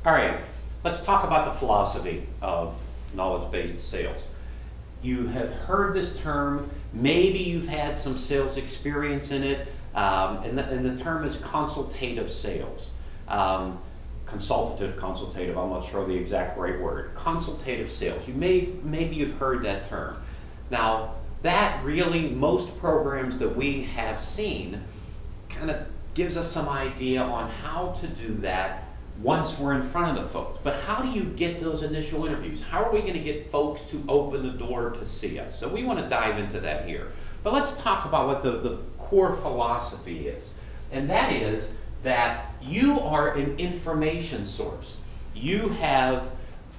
All right, let's talk about the philosophy of knowledge-based sales. You have heard this term, maybe you've had some sales experience in it, and the term is consultative sales. Consultative, I'm not sure the exact right word. Consultative sales, maybe you've heard that term. Now, that really, most programs that we have seen kind of gives us some idea on how to do that once we're in front of the folks. But how do you get those initial interviews? How are we going to get folks to open the door to see us? So we want to dive into that here. But let's talk about what the core philosophy is. And that is that you are an information source. You have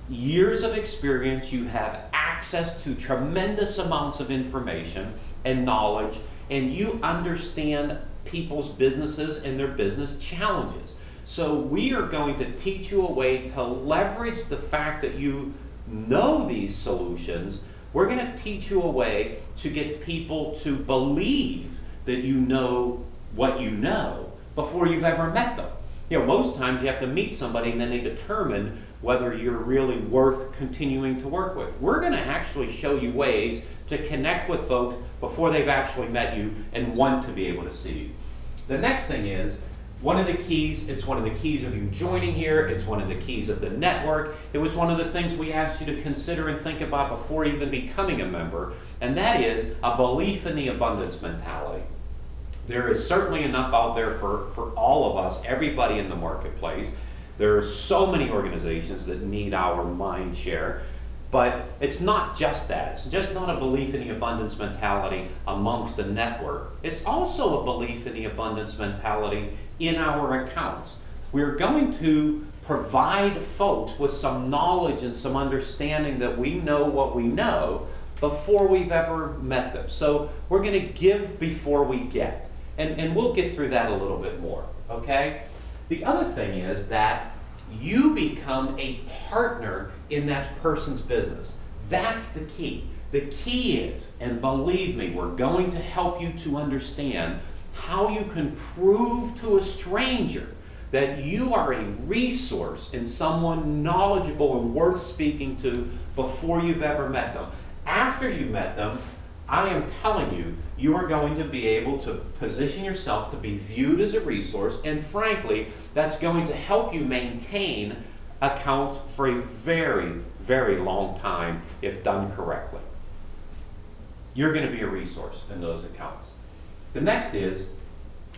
years of experience, you have access to tremendous amounts of information and knowledge, and you understand people's businesses and their business challenges. So we are going to teach you a way to leverage the fact that you know these solutions. We're going to teach you a way to get people to believe that you know what you know before you've ever met them. You know, most times you have to meet somebody and then they determine whether you're really worth continuing to work with. We're going to actually show you ways to connect with folks before they've actually met you and want to be able to see you. The next thing is, one of the keys, it's one of the keys of you joining here, it's one of the keys of the network. It was one of the things we asked you to consider and think about before even becoming a member, and that is a belief in the abundance mentality. There is certainly enough out there for all of us, everybody in the marketplace. There are so many organizations that need our mind share, but it's not just that. It's just not a belief in the abundance mentality amongst the network. It's also a belief in the abundance mentality in our accounts. We're going to provide folks with some knowledge and some understanding that we know what we know before we've ever met them. So we're going to give before we get. And we'll get through that a little bit more, okay? The other thing is that you become a partner in that person's business. That's the key. The key is, and believe me, we're going to help you to understand how you can prove to a stranger that you are a resource and someone knowledgeable and worth speaking to before you've ever met them. After you've met them, I am telling you, you are going to be able to position yourself to be viewed as a resource, and frankly, that's going to help you maintain accounts for a very, very long time if done correctly. You're going to be a resource in those accounts. The next is,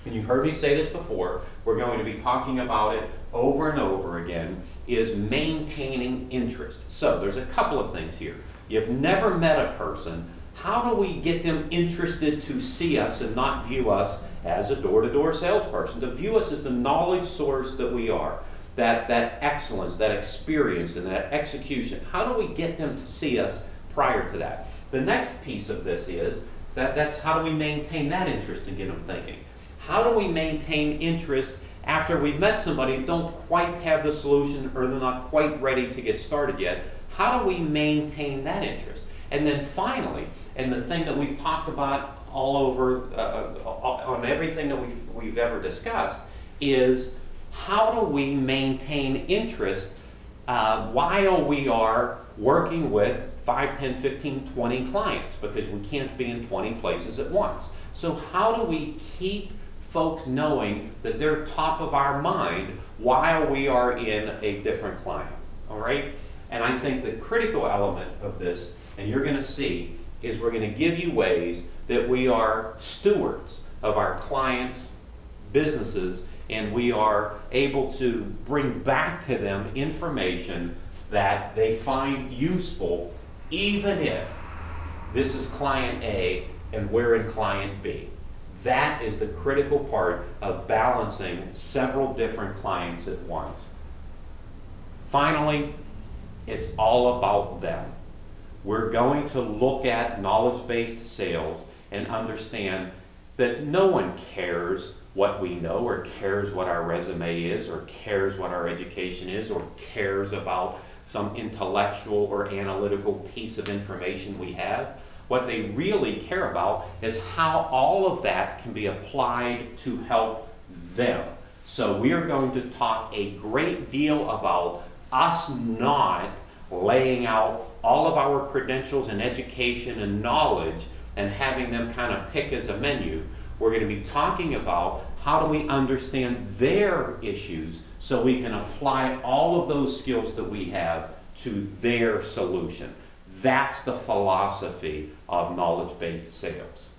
and you've heard me say this before, we're going to be talking about it over and over again, is maintaining interest. So there's a couple of things here. You've never met a person. How do we get them interested to see us and not view us as a door-to-door salesperson, to view us as the knowledge source that we are, that excellence, that experience, and that execution? How do we get them to see us prior to that? The next piece of this is that's how do we maintain that interest and get them thinking? How do we maintain interest after we've met somebody and don't quite have the solution or they're not quite ready to get started yet? How do we maintain that interest? And then finally, and the thing that we've talked about all over on everything that we've ever discussed, is how do we maintain interest while we are working with 5, 10, 15, 20 clients, because we can't be in 20 places at once. So how do we keep folks knowing that they're top of our mind while we are in a different client? All right? And I think the critical element of this, and you're going to see, is we're going to give you ways that we are stewards of our clients' businesses, and we are able to bring back to them information that they find useful, even if this is client A and we're in client B. That is the critical part of balancing several different clients at once. Finally, it's all about them. We're going to look at knowledge-based sales and understand that no one cares what we know, or cares what our resume is, or cares what our education is, or cares about some intellectual or analytical piece of information we have. What they really care about is how all of that can be applied to help them. So we are going to talk a great deal about us not laying out all of our credentials and education and knowledge and having them kind of pick as a menu. We're going to be talking about how do we understand their issues so we can apply all of those skills that we have to their solution. That's the philosophy of knowledge-based sales.